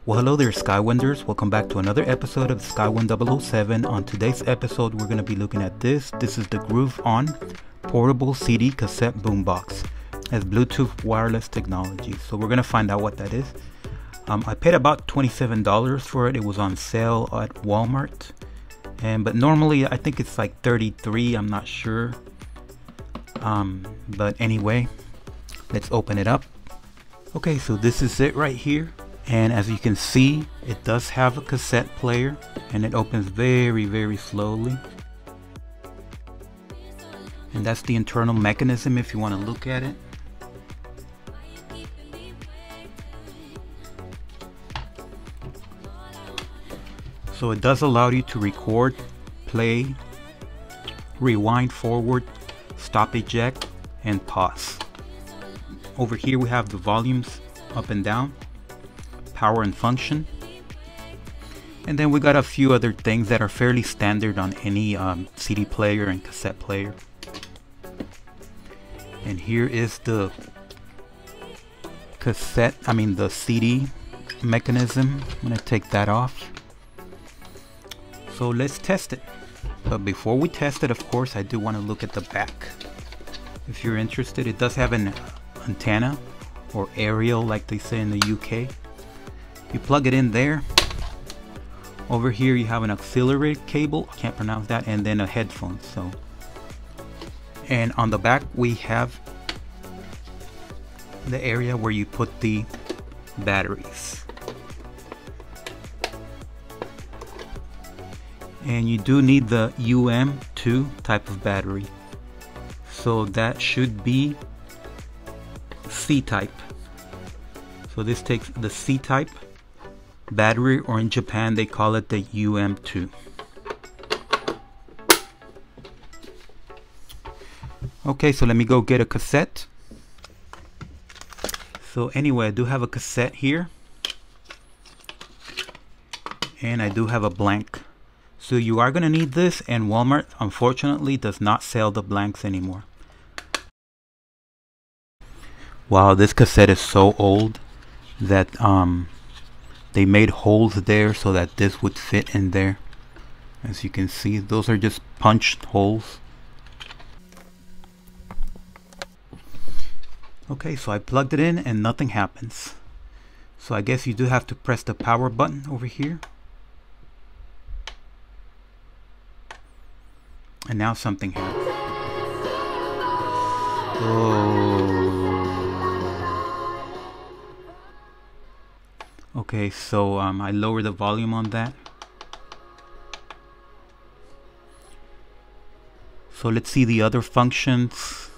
Well, hello there, Skywinders. Welcome back to another episode of Skywind 007. On today's episode, we're going to be looking at this. This is the Groove Onn Portable CD Cassette Boombox. It has Bluetooth wireless technology. So we're going to find out what that is. I paid about $27 for it. It was on sale at Walmart. But normally, I think it's like $33. I'm not sure. But anyway, let's open it up. Okay, so this is it right here. And as you can see, it does have a cassette player, and it opens very slowly. And that's the internal mechanism if you want to look at it. So it does allow you to record, play, rewind forward, stop eject, and pause. Over here we have the volumes up and down, power and function, and then we got a few other things that are fairly standard on any CD player and cassette player. And here is the the CD mechanism. I'm gonna take that off. So let's test it. But before we test it, of course, I do want to look at the back. If you're interested, it does have an antenna or aerial like they say in the UK. You plug it in there. Over here you have an auxiliary cable, I can't pronounce that, and then a headphone. And on the back we have the area where you put the batteries. And you do need the UM2 type of battery. So that should be C-type. So this takes the C-type battery, or in Japan they call it the UM2. Okay, so let me go get a cassette. So anyway, I do have a cassette here, and I do have a blank. So you are going to need this, and Walmart unfortunately does not sell the blanks anymore. Wow, this cassette is so old that they made holes there so that this would fit in there. As you can see, those are just punched holes. Okay, so I plugged it in and nothing happens. So I guess you do have to press the power button over here. And now something happens. Oh. Okay, so I lower the volume on that. So let's see the other functions.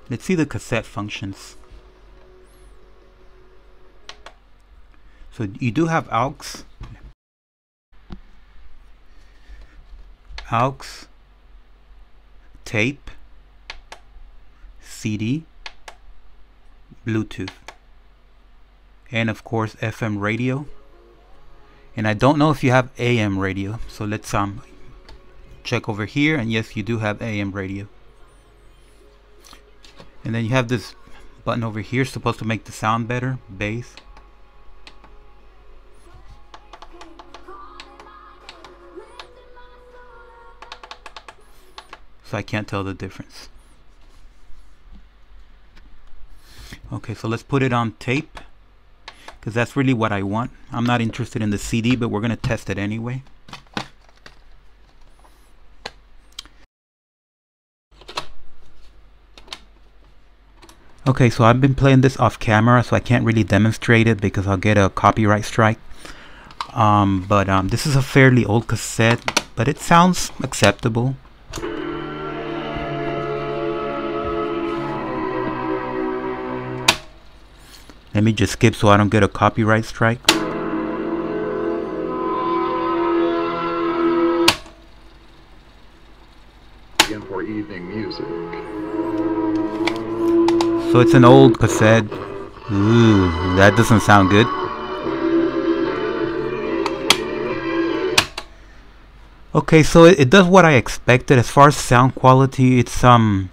Let's see the cassette functions. So you do have aux, tape, CD, Bluetooth, and of course FM radio. And I don't know if you have AM radio, so let's check over here, and yes, you do have AM radio. And then you have this button over here, supposed to make the sound better, bass. So I can't tell the difference. Okay, so let's put it on tape, because that's really what I want. I'm not interested in the CD, but we're going to test it anyway. Okay, so I've been playing this off camera, so I can't really demonstrate it because I'll get a copyright strike. This is a fairly old cassette, but it sounds acceptable. Let me just skip so I don't get a copyright strike. For evening music. So it's an old cassette. Ooh, that doesn't sound good. Okay, so it does what I expected. As far as sound quality, it's I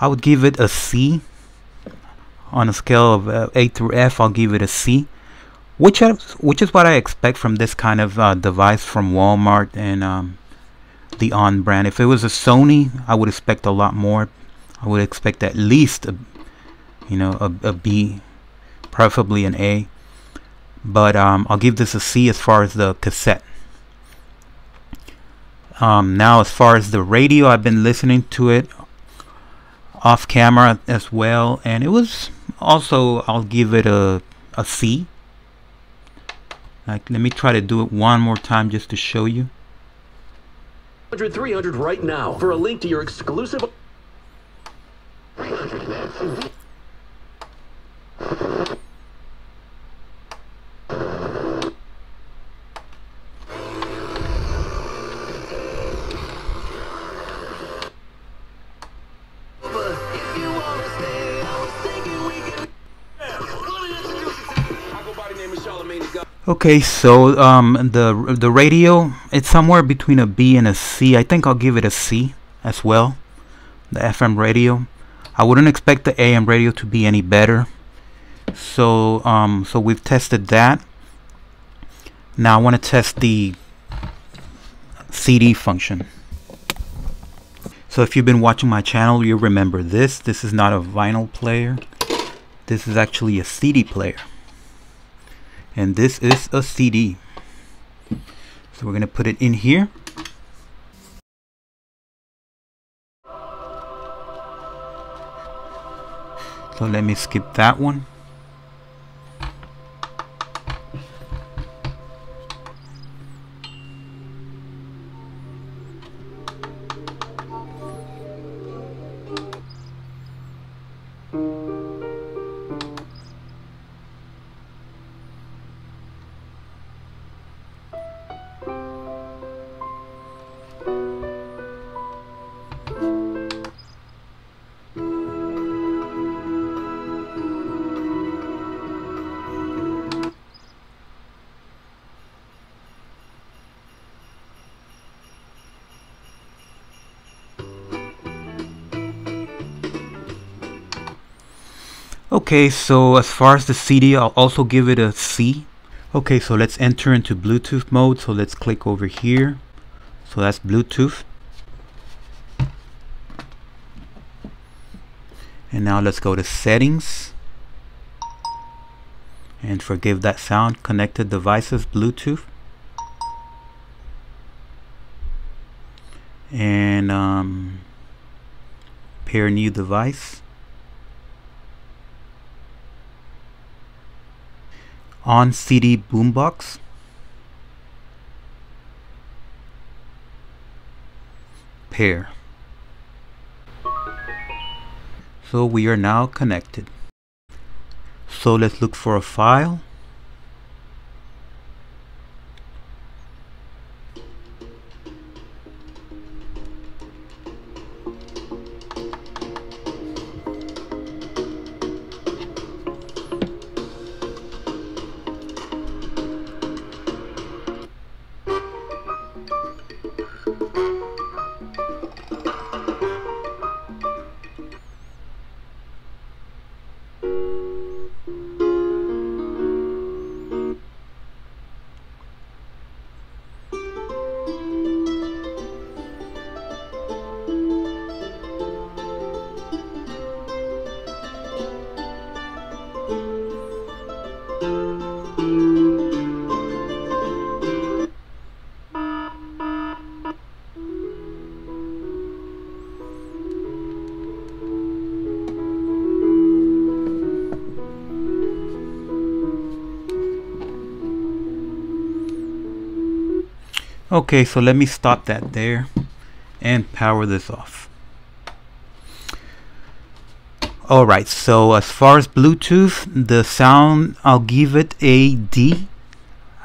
would give it a C. on a scale of A through F, I'll give it a C, which is what I expect from this kind of device from Walmart and the On brand. If it was a Sony, I would expect a lot more. I would expect at least a B, preferably an A, but I'll give this a C as far as the cassette. Now as far as the radio, I've been listening to it off camera as well, and it was also, I'll give it a C. Like, let me try to do it one more time just to show you. 300 right now for a link to your exclusive. Okay, so the radio, it's somewhere between a B and a C. I think I'll give it a C as well. The FM radio, I wouldn't expect the AM radio to be any better. So so we've tested that. Now I want to test the CD function. So if you've been watching my channel, you remember this. This is not a vinyl player. This is actually a CD player. And this is a CD. So we're going to put it in here. So let me skip that one. Okay, so as far as the CD, I'll also give it a C. Okay, so let's enter into Bluetooth mode. So let's click over here. So that's Bluetooth. And now let's go to settings. And forgive that sound, connected devices, Bluetooth. And pair new device. On CD Boombox. Pair. So we are now connected. So let's look for a file. Okay, so let me stop that there and power this off. Alright, so as far as Bluetooth, the sound, I'll give it a D.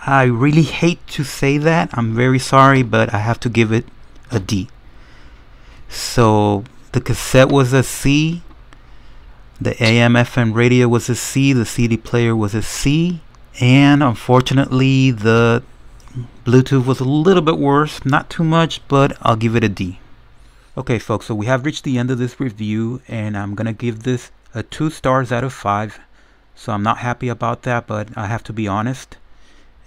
I really hate to say that. I'm very sorry, but I have to give it a D. So the cassette was a C. The AM FM radio was a C. The CD player was a C. And unfortunately, the Bluetooth was a little bit worse, not too much, but I'll give it a D. Okay folks, so we have reached the end of this review and I'm gonna give this a 2 stars out of 5. So I'm not happy about that, but I have to be honest.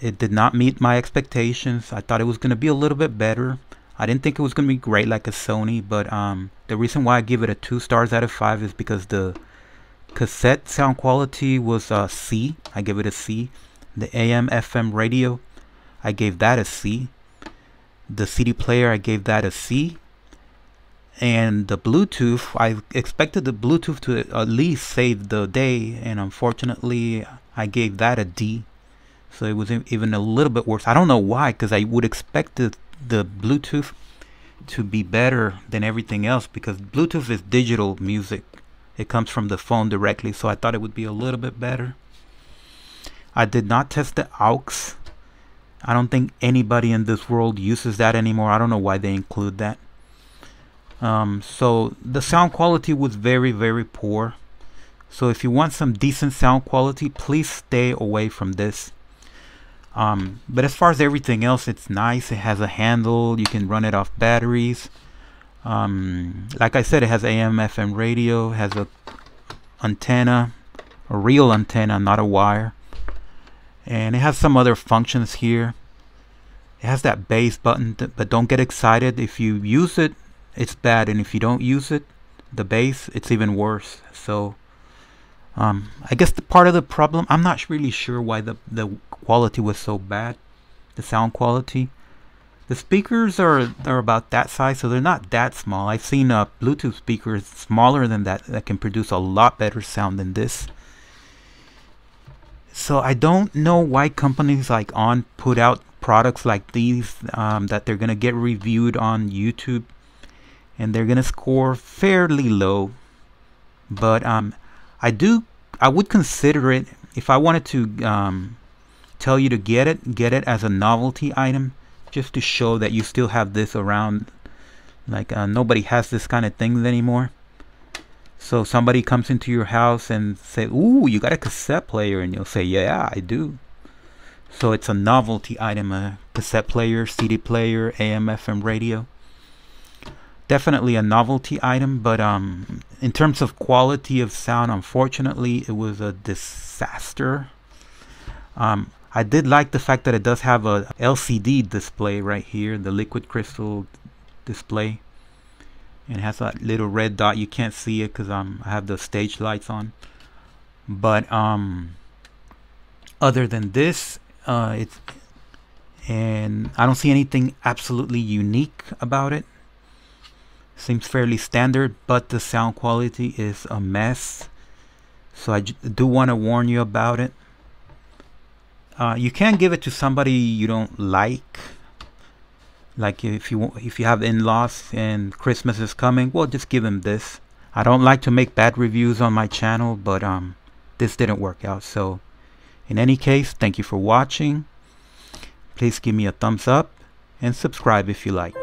It did not meet my expectations. I thought it was going to be a little bit better. I didn't think it was going to be great like a Sony, but the reason why I give it a 2 stars out of 5 is because the cassette sound quality was C. I give it a C. The AM FM radio, I gave that a C. The CD player, I gave that a C. And the Bluetooth, I expected the Bluetooth to at least save the day, and unfortunately I gave that a D. So it was even a little bit worse. I don't know why, because I would expect the Bluetooth to be better than everything else, because Bluetooth is digital music. It comes from the phone directly, so I thought it would be a little bit better. I did not test the aux. I don't think anybody in this world uses that anymore. I don't know why they include that. So the sound quality was very, very poor. So if you want some decent sound quality, please stay away from this. But as far as everything else, it's nice. It has a handle. You can run it off batteries. Like I said, it has AM, FM radio. It has a antenna, a real antenna, not a wire. And it has some other functions here. It has that bass button, but don't get excited. If you use it, it's bad, and if you don't use it, the bass, it's even worse. So I guess the part of the problem, I'm not really sure why the quality was so bad, the sound quality. The speakers are about that size, so they're not that small. I've seen Bluetooth speakers smaller than that can produce a lot better sound than this. So I don't know why companies like ONN put out products like these that they're gonna get reviewed on YouTube, and they're gonna score fairly low. But I would consider it if I wanted to tell you to get it as a novelty item, just to show that you still have this around. Like nobody has this kind of things anymore. So somebody comes into your house and say, "Ooh, you got a cassette player," and you'll say, "Yeah, I do." So it's a novelty item, a cassette player, CD player, AM, FM radio. Definitely a novelty item, but in terms of quality of sound, unfortunately, it was a disaster. I did like the fact that it does have a LCD display right here, the liquid crystal display. And it has that little red dot. You can't see it because I have the stage lights on. But other than this, and I don't see anything absolutely unique about it. Seems fairly standard, but the sound quality is a mess. So I do want to warn you about it. You can give it to somebody you don't like. Like if you have in-laws and Christmas is coming, well, just give them this. I don't like to make bad reviews on my channel, but this didn't work out. So in any case, thank you for watching. Please give me a thumbs up and subscribe if you like.